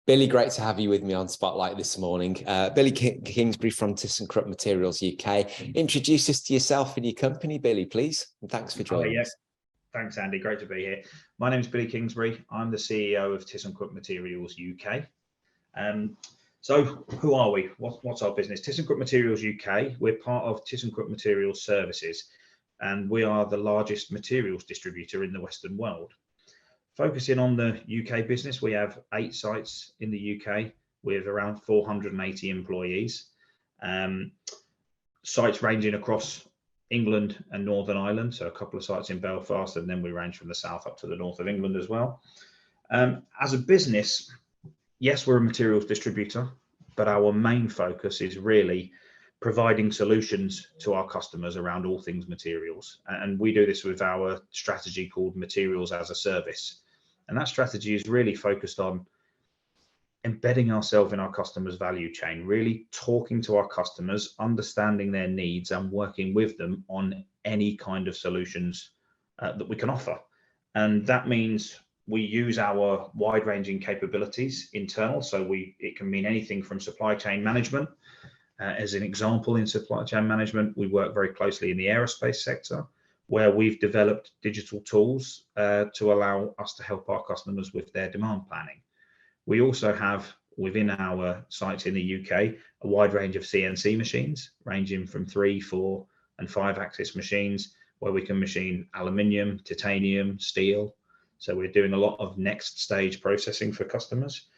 Billy, great to have you with me on Spotlight this morning. Billy Kingsbury from Thyssenkrupp Materials UK. Introduce us to yourself and your company, Billy, please. And thanks for joining us. Thanks, Andy. Great to be here. My name is Billy Kingsbury. I'm the CEO of Thyssenkrupp Materials UK. So who are we? What's our business? Thyssenkrupp Materials UK. We're part of Thyssenkrupp Materials Services, and we are the largest materials distributor in the Western world. Focusing on the UK business, we have 8 sites in the UK with around 480 employees. Sites ranging across England and Northern Ireland, so a couple of sites in Belfast, and then we range from the south up to the north of England as well. As a business, yes, we're a materials distributor, but our main focus is really providing solutions to our customers around all things materials. And we do this with our strategy called Materials as a Service. And that strategy is really focused on embedding ourselves in our customers' value chain, really talking to our customers, understanding their needs and working with them on any kind of solutions that we can offer. And that means we use our wide-ranging capabilities internal. So it can mean anything from supply chain management. As an example, in supply chain management, we work very closely in the aerospace sector, where we've developed digital tools to allow us to help our customers with their demand planning. We also have within our sites in the UK a wide range of CNC machines, ranging from 3, 4 and 5 axis machines, where we can machine aluminium, titanium, steel. So we're doing a lot of next stage processing for customers.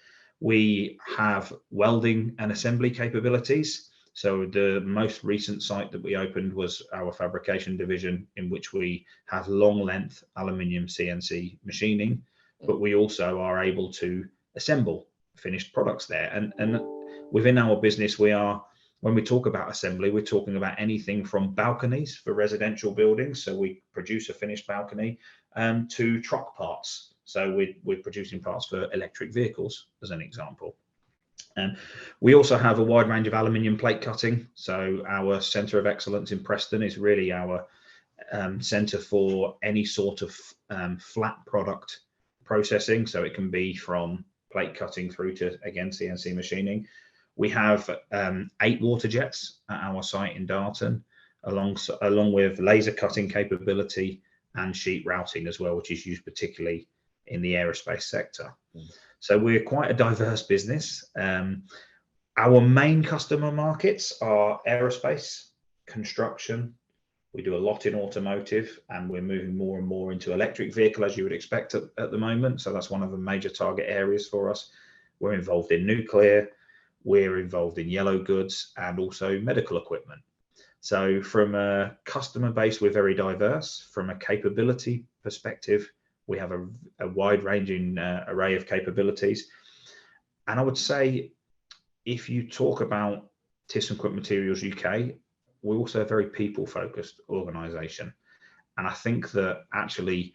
We have welding and assembly capabilities. So the most recent site that we opened was our fabrication division, in which we have long length aluminium CNC machining, but we also are able to assemble finished products there. And within our business, when we talk about assembly, we're talking about anything from balconies for residential buildings. So we produce a finished balcony to truck parts. So we're producing parts for electric vehicles, as an example. We also have a wide range of aluminium plate cutting. So our Centre of Excellence in Preston is really our centre for any sort of flat product processing. So it can be from plate cutting through to, again, CNC machining. We have 8 water jets at our site in Darton, along with laser cutting capability and sheet routing as well, which is used particularly in the aerospace sector. So we're quite a diverse business. Our main customer markets are aerospace, construction. We do a lot in automotive, and we're moving more and more into electric vehicle, as you would expect at the moment. So that's one of the major target areas for us. We're involved in nuclear, we're involved in yellow goods, and also medical equipment. So from a customer base, we're very diverse. From a capability perspective, we have a wide-ranging array of capabilities. And I would say, if you talk about Thyssenkrupp Materials UK, we're also a very people-focused organisation. And I think that actually,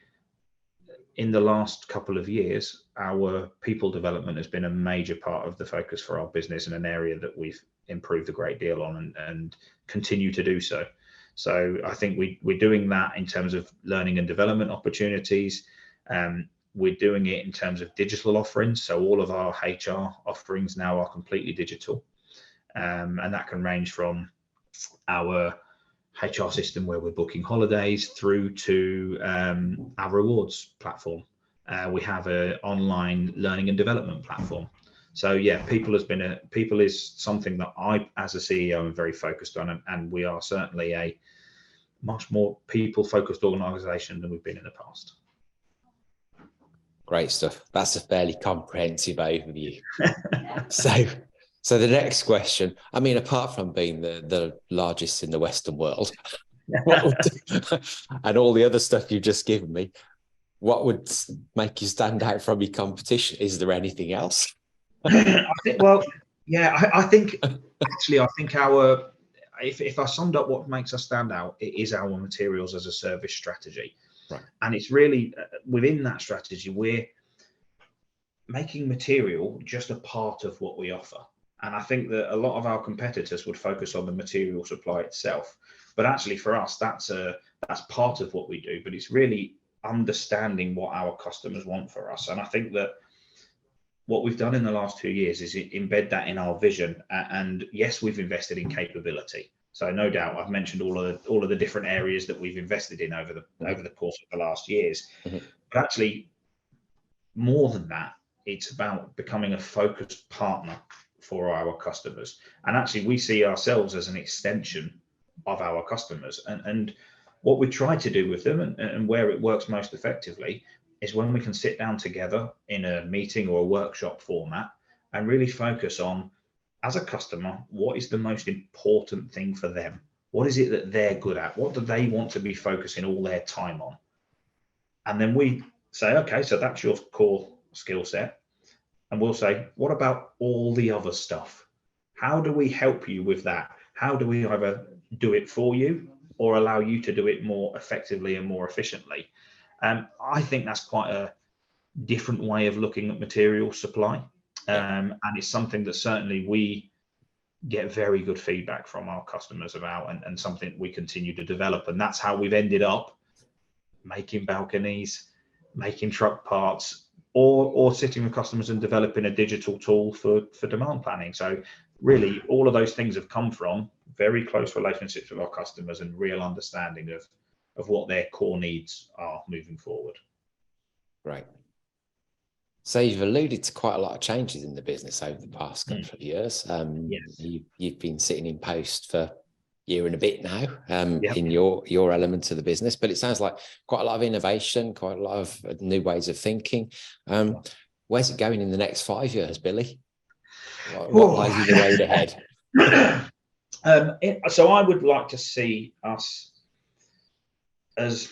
in the last couple of years, our people development has been a major part of the focus for our business, and an area that we've improved a great deal on and continue to do so. So I think we're doing that in terms of learning and development opportunities. We're doing it in terms of digital offerings. So all of our HR offerings now are completely digital. And that can range from our HR system where we're booking holidays through to our rewards platform. We have an online learning and development platform. So yeah, people is something that I, as a CEO, am very focused on, and we are certainly a much more people-focused organisation than we've been in the past. Great stuff. That's a fairly comprehensive overview. So the next question, I mean, apart from being the largest in the Western world, and all the other stuff you've just given me, what would make you stand out from your competition? Is there anything else? I think if I summed up what makes us stand out, it is our materials as a service strategy. Right. And it's really within that strategy, we're making material just a part of what we offer. And I think that a lot of our competitors would focus on the material supply itself, but actually for us, that's part of what we do. But it's really understanding what our customers want for us. And I think that what we've done in the last 2 years is embed that in our vision. And yes, we've invested in capability. So no doubt, I've mentioned all of the different areas that we've invested in over the course of the last years. Mm-hmm. But actually, more than that, it's about becoming a focused partner for our customers. And actually, we see ourselves as an extension of our customers. And what we try to do with them, and where it works most effectively, is when we can sit down together in a meeting or a workshop format and really focus on, as a customer, what is the most important thing for them? What is it that they're good at? What do they want to be focusing all their time on? And then we say, okay, so that's your core skill set. And we'll say, what about all the other stuff? How do we help you with that? How do we either do it for you or allow you to do it more effectively and more efficiently? I think that's quite a different way of looking at material supply. And it's something that certainly we get very good feedback from our customers about, and something we continue to develop. And that's how we've ended up making balconies, making truck parts, or sitting with customers and developing a digital tool for demand planning. So really, all of those things have come from very close relationships with our customers and real understanding of what their core needs are moving forward. Right. So you've alluded to quite a lot of changes in the business over the past couple of years. Yes. You've been sitting in post for a year and a bit now, Yep. in your element of the business, but it sounds like quite a lot of innovation, quite a lot of new ways of thinking. Where's it going in the next 5 years, Billy? What lies in the road ahead? So I would like to see us as,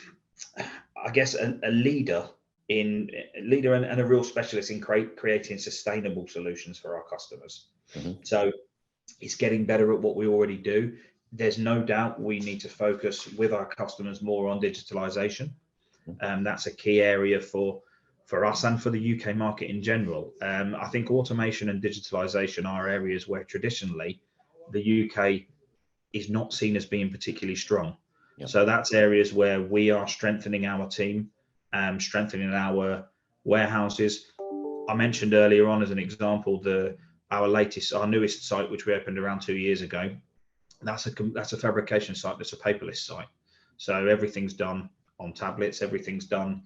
I guess, a leader and a real specialist in creating sustainable solutions for our customers. Mm-hmm. So it's getting better at what we already do. There's no doubt we need to focus with our customers more on digitalization. That's a key area for us and for the UK market in general. I think automation and digitalization are areas where traditionally the UK is not seen as being particularly strong. Yep. So that's areas where we are strengthening our team, strengthening our warehouses. I mentioned earlier on as an example, our newest site, which we opened around 2 years ago. That's a fabrication site. That's a paperless site. So everything's done on tablets. Everything's done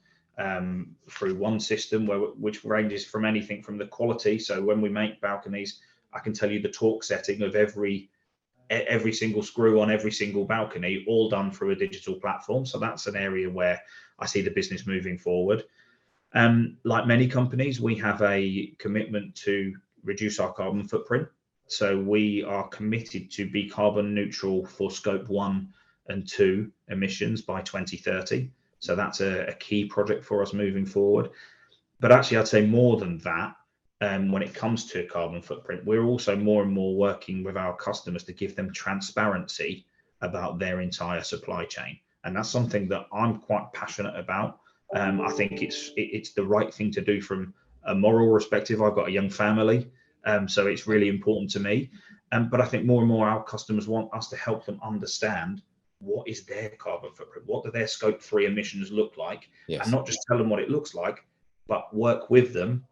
through one system, which ranges from anything from the quality. So when we make balconies, I can tell you the torque setting of every single screw on every single balcony, all done through a digital platform. So that's an area where I see the business moving forward. Like many companies, we have a commitment to reduce our carbon footprint. So we are committed to be carbon neutral for scope 1 and 2 emissions by 2030. So that's a key project for us moving forward. But actually, I'd say more than that, when it comes to carbon footprint, we're also more and more working with our customers to give them transparency about their entire supply chain. And that's something that I'm quite passionate about. I think it's the right thing to do from a moral perspective. I've got a young family, so it's really important to me. But I think more and more our customers want us to help them understand what is their carbon footprint, what do their scope 3 emissions look like, Yes. and not just tell them what it looks like, but work with them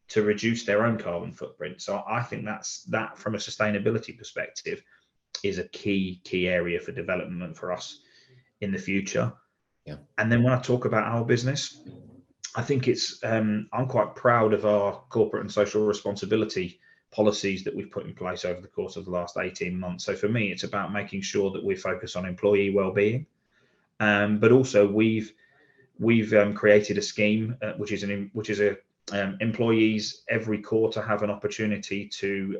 to reduce their own carbon footprint. So I think that from a sustainability perspective is a key area for development for us in the future. Yeah. And then when I talk about our business, I think it's I'm quite proud of our corporate and social responsibility policies that we've put in place over the course of the last 18 months. So for me, it's about making sure that we focus on employee well-being, but also we've created a scheme which is employees every quarter have an opportunity to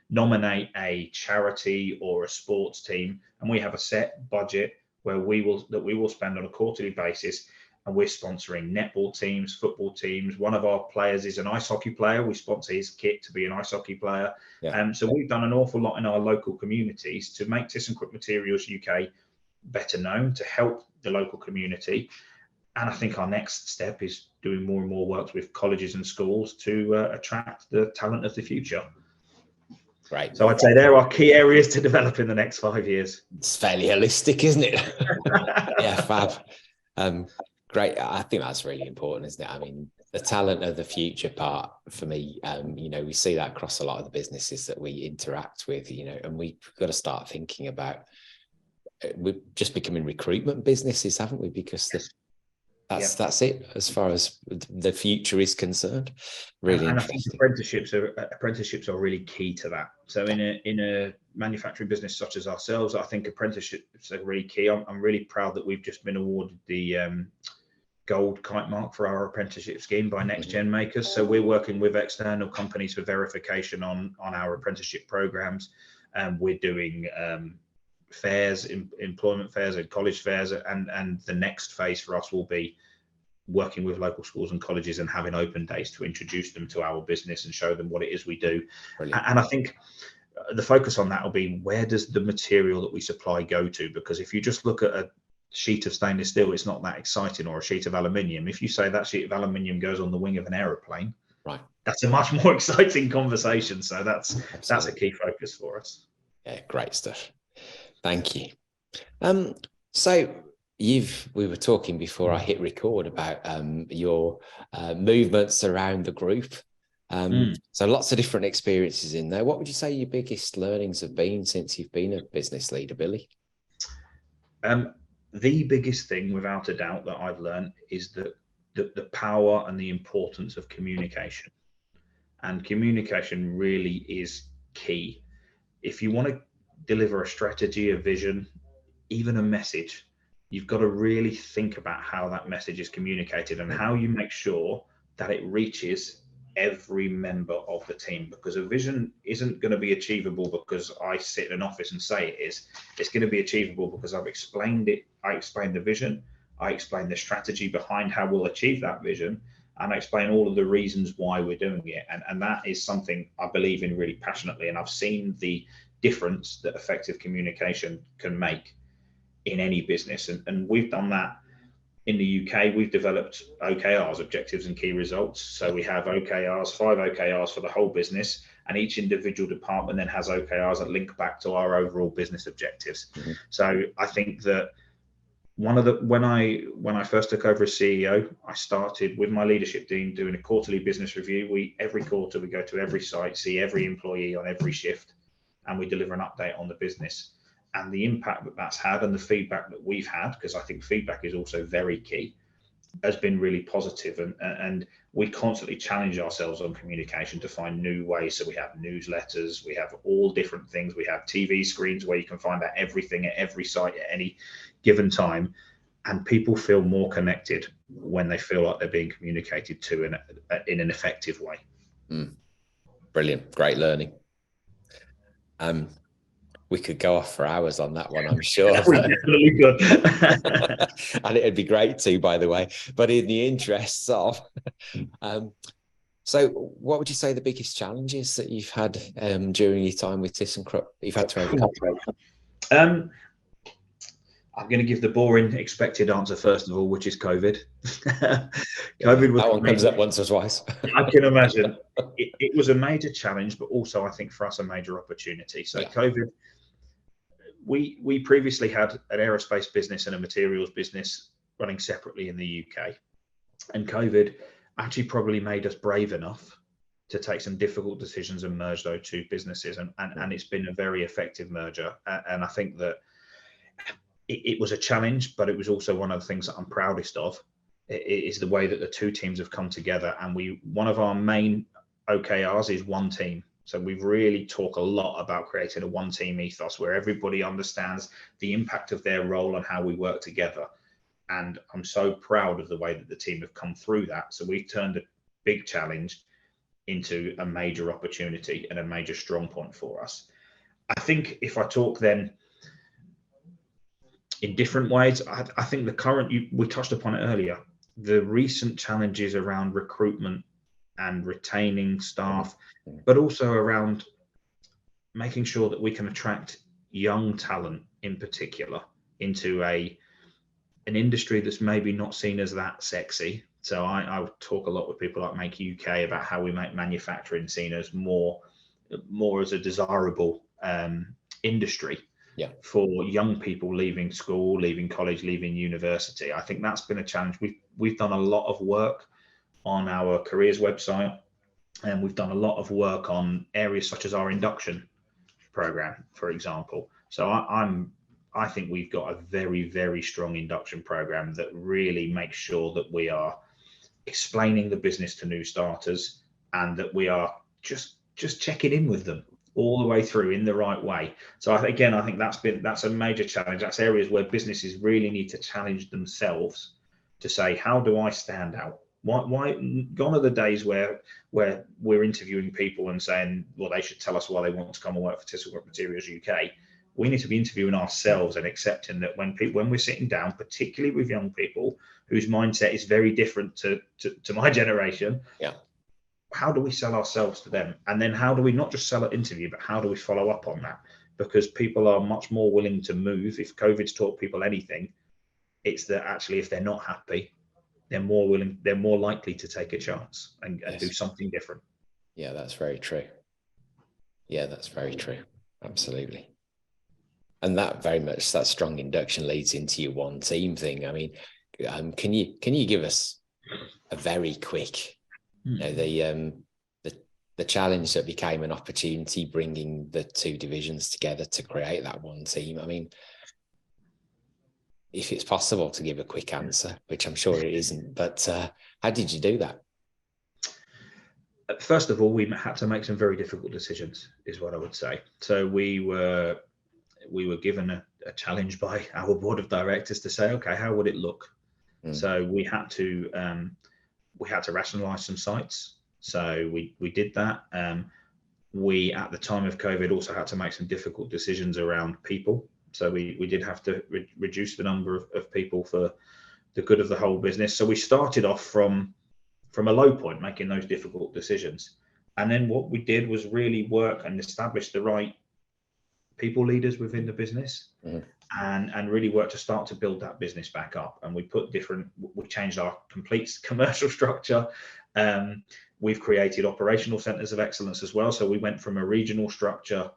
nominate a charity or a sports team, and we have a set budget where we will spend on a quarterly basis, and we're sponsoring netball teams, football teams. One of our players is an ice hockey player. We sponsor his kit to be an ice hockey player. Yeah. So we've done an awful lot in our local communities to make Thyssenkrupp Materials UK better known, to help the local community. And I think our next step is doing more and more work with colleges and schools to attract the talent of the future. Right. So I'd say there are key areas to develop in the next 5 years. It's fairly holistic, isn't it? Yeah, fab. Great. I think that's really important, isn't it? I mean, the talent of the future part for me, you know, we see that across a lot of the businesses that we interact with, you know, and we've got to start thinking about, we're just becoming recruitment businesses, haven't we? Because that's it as far as the future is concerned. Really and interesting. I think apprenticeships are really key to that. So in a manufacturing business such as ourselves, I think apprenticeships are really key. I'm really proud that we've just been awarded the gold kite mark for our apprenticeship scheme by Next Gen Makers. So we're working with external companies for verification on our apprenticeship programs, and we're doing fairs, employment fairs and college fairs, and the next phase for us will be working with local schools and colleges and having open days to introduce them to our business and show them what it is we do. Brilliant. And I think the focus on that will be, where does the material that we supply go to? Because if you just look at a sheet of stainless steel, it's not that exciting, or a sheet of aluminium. If you say that sheet of aluminium goes on the wing of an aeroplane, right, that's a much more exciting conversation. So that's a key focus for us. Yeah, great stuff. Thank you. So we were talking before I hit record about your movements around the group. So lots of different experiences in there. What would you say your biggest learnings have been since you've been a business leader, Billy? The biggest thing, without a doubt, that I've learned is that the power and the importance of communication. And communication really is key. If you want to deliver a strategy, a vision, even a message, you've got to really think about how that message is communicated and how you make sure that it reaches every member of the team. Because a vision isn't going to be achievable because I sit in an office and say it is. It's going to be achievable because I've explained it. I explained the vision, I explained the strategy behind how we'll achieve that vision, and I explain all of the reasons why we're doing it. And that is something I believe in really passionately, and I've seen the difference that effective communication can make in any business. And we've done that in the UK. We've developed OKRs, objectives and key results. So we have OKRs, 5 OKRs for the whole business, and each individual department then has OKRs that link back to our overall business objectives. So I think that when I first took over as CEO, I started with my leadership team doing a quarterly business review. Every quarter we go to every site, see every employee on every shift, and we deliver an update on the business. And the impact that that's had and the feedback that we've had, because I think feedback is also very key, has been really positive. And we constantly challenge ourselves on communication to find new ways. So we have newsletters, we have all different things. We have TV screens where you can find out everything at every site at any given time. And people feel more connected when they feel like they're being communicated to in an effective way. Brilliant. Great learning. We could go off for hours on that one, I'm sure. We definitely could. And it'd be great too, by the way. But in the interests of, so what would you say the biggest challenges that you've had during your time with Thyssenkrupp you've had to overcome? I'm going to give the boring expected answer first of all, which is COVID. COVID was, that one comes up once or twice. I can imagine. It was a major challenge, but also I think for us a major opportunity. So COVID, we previously had an aerospace business and a materials business running separately in the UK. And COVID actually probably made us brave enough to take some difficult decisions and merge those two businesses. And it's been a very effective merger. And I think that it was a challenge, but it was also one of the things that I'm proudest of, is the way that the two teams have come together. And one of our main OKRs is one team. So we've really talked a lot about creating a one team ethos where everybody understands the impact of their role and how we work together. And I'm so proud of the way that the team have come through that. So we've turned a big challenge into a major opportunity and a major strong point for us. I think if I talk then in different ways, I think the current, we touched upon it earlier, the recent challenges around recruitment and retaining staff, but also around making sure that we can attract young talent in particular into an industry that's maybe not seen as that sexy. So I would talk a lot with people like Make UK about how we make manufacturing seen as more as a desirable industry. For young people leaving school, leaving college, leaving university. I think that's been a challenge. We've done a lot of work on our careers website, and we've done a lot of work on areas such as our induction program, for example. So I think we've got a very, very strong induction program that really makes sure that we are explaining the business to new starters, and that we are just checking in with them all the way through in the right way. So I think that's a major challenge. That's areas where businesses really need to challenge themselves to say, how do I stand out? Why gone are the days where we're interviewing people and saying, well, they should tell us why they want to come and work for Thyssenkrupp Materials UK. We need to be interviewing ourselves and accepting that when we're sitting down, particularly with young people whose mindset is very different to my generation, how do we sell ourselves to them? And then how do we not just sell at interview, but how do we follow up on that? Because people are much more willing to move. If COVID's taught people anything, it's that actually if they're not happy, they're more likely to take a chance and do something different. Yeah, that's very true. Yeah, that's very true. Absolutely. And that strong induction leads into your one team thing. I mean, can you give us a very quick, the challenge that became an opportunity, bringing the two divisions together to create that one team? I mean, if it's possible to give a quick answer, which I'm sure it isn't, but how did you do that? First of all, we had to make some very difficult decisions, is what I would say. So we were given a challenge by our board of directors to say, okay, how would it look? So we had to rationalize some sites. So we did that. We, at the time of COVID, also had to make some difficult decisions around people. So we did have to reduce the number of people for the good of the whole business. So we started off from a low point, making those difficult decisions. And then what we did was really work and establish the right people leaders within the business, and really work to start to build that business back up. And we changed our complete commercial structure. We've created operational centers of excellence as well. So we went from a regional structure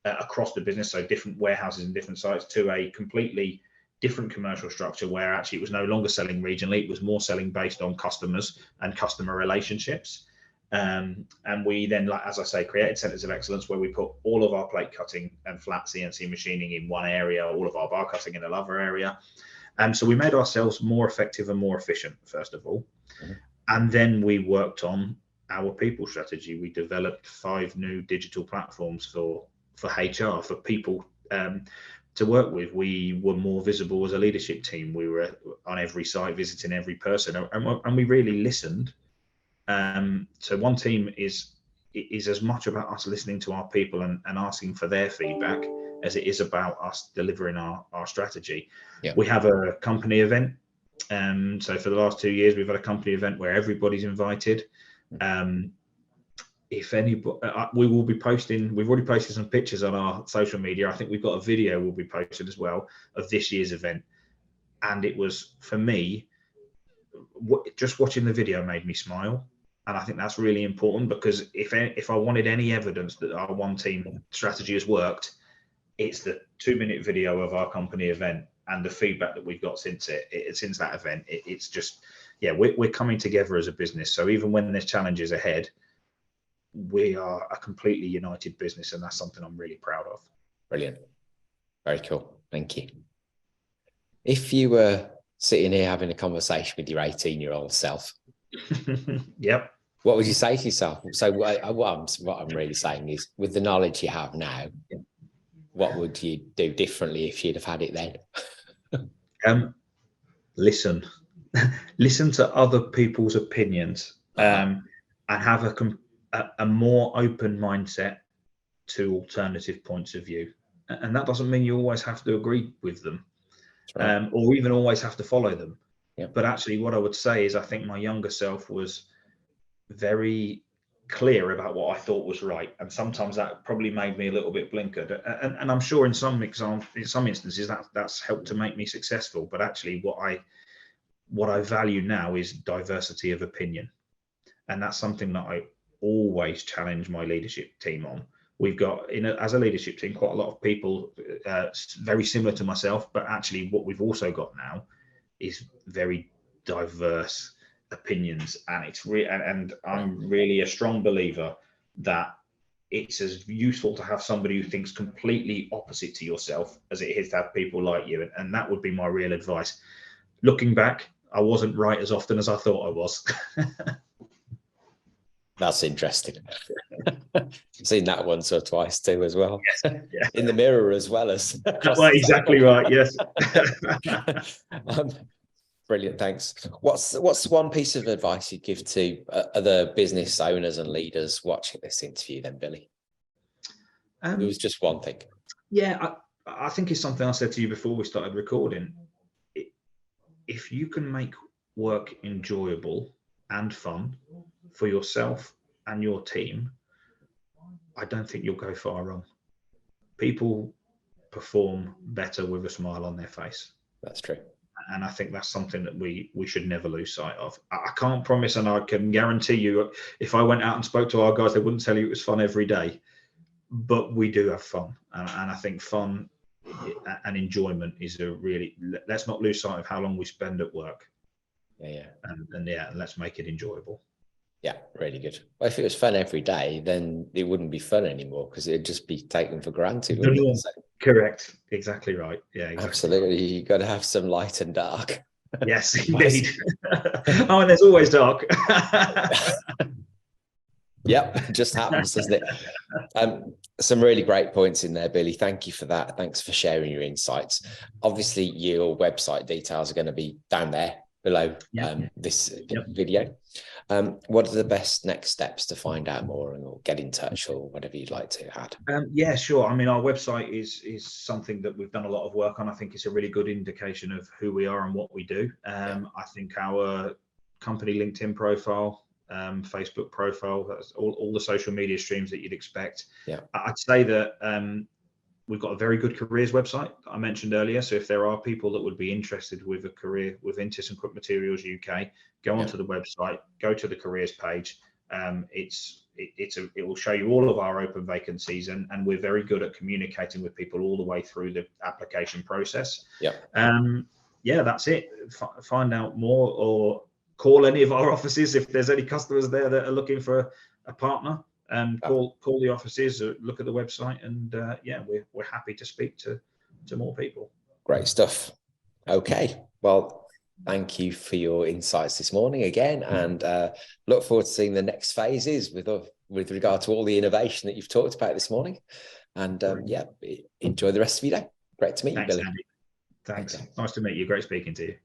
across the business, so different warehouses and different sites, to a completely different commercial structure where actually it was no longer selling regionally, it was more selling based on customers and customer relationships. And we then, like, as I say, created centers of excellence where we put all of our plate cutting and flat CNC machining in one area, all of our bar cutting in another area. So we made ourselves more effective and more efficient, first of all. And then we worked on our people strategy. We developed 5 new digital platforms for HR, for people to work with. We were more visible as a leadership team. We were on every site, visiting every person, and we really listened. So one team is as much about us listening to our people and asking for their feedback as it is about us delivering our strategy. We have a company event. So for the last 2 years, we've had a company event where everybody's invited. If anybody, we will be posting, we've already posted some pictures on our social media. I think we've got a video we'll be posted as well of this year's event. And it was, for me, just watching the video made me smile. And I think that's really important, because if I wanted any evidence that our one team strategy has worked, it's the 2-minute video of our company event and the feedback that we've got since that event. It's just, we're coming together as a business. So even when there's challenges ahead, we are a completely united business, and that's something I'm really proud of. Brilliant. Very cool. Thank you. If you were sitting here having a conversation with your 18-year-old self, yep, what would you say to yourself? So what I'm really saying is, with the knowledge you have now, what would you do differently if you'd have had it then? Listen to other people's opinions, and have a more open mindset to alternative points of view. And that doesn't mean you always have to agree with them, or even always have to follow them. But actually what I would say is, I think my younger self was very clear about what I thought was right, and sometimes that probably made me a little bit blinkered, and I'm sure in some instances that's helped to make me successful. But actually what I value now is diversity of opinion, and that's something that I always challenge my leadership team on. We've got, as a leadership team, quite a lot of people very similar to myself, but actually what we've also got now is very diverse opinions, and and I'm really a strong believer that it's as useful to have somebody who thinks completely opposite to yourself as it is to have people like you. And that would be my real advice. Looking back, I wasn't right as often as I thought I was. That's interesting. I've seen that once or twice too as well. Yes, yeah. In the mirror as well as Well, exactly right, yes. Brilliant, thanks. What's one piece of advice you'd give to other business owners and leaders watching this interview then, Billy? It was just one thing. Yeah, I think it's something I said to you before we started recording. If you can make work enjoyable and fun for yourself and your team, I don't think you'll go far wrong. People perform better with a smile on their face. That's true. And I think that's something that we should never lose sight of. I can't promise, and I can guarantee you, if I went out and spoke to our guys, they wouldn't tell you it was fun every day. But we do have fun. And I think fun and enjoyment is let's not lose sight of how long we spend at work. Yeah. And let's make it enjoyable. Yeah, really good. Well, if it was fun every day, then it wouldn't be fun anymore because it'd just be taken for granted. So, correct. Exactly right. Yeah, exactly. Absolutely. Right. You've got to have some light and dark. Yes, indeed. Oh, and there's always dark. Yep, just happens, doesn't it? Some really great points in there, Billy. Thank you for that. Thanks for sharing your insights. Obviously, your website details are going to be down there below this video. What are the best next steps to find out more or get in touch or whatever you'd like to add? Yeah, sure. I mean, our website is something that we've done a lot of work on. I think it's a really good indication of who we are and what we do. I think our company LinkedIn profile, Facebook profile, that's all the social media streams that you'd expect. I'd say that we've got a very good careers website that I mentioned earlier. So if there are people that would be interested with a career within Thyssenkrupp Materials UK, go onto the website, go to the careers page. It will show you all of our open vacancies, and we're very good at communicating with people all the way through the application process. That's it. Find out more or call any of our offices if there's any customers there that are looking for a partner. Call the offices, look at the website, and we're happy to speak to more people. Great stuff. Okay, well, thank you for your insights this morning again, and look forward to seeing the next phases with regard to all the innovation that you've talked about this morning. And enjoy the rest of your day. Great to meet you, Billy. Andy. Thanks. Nice to meet you. Great speaking to you.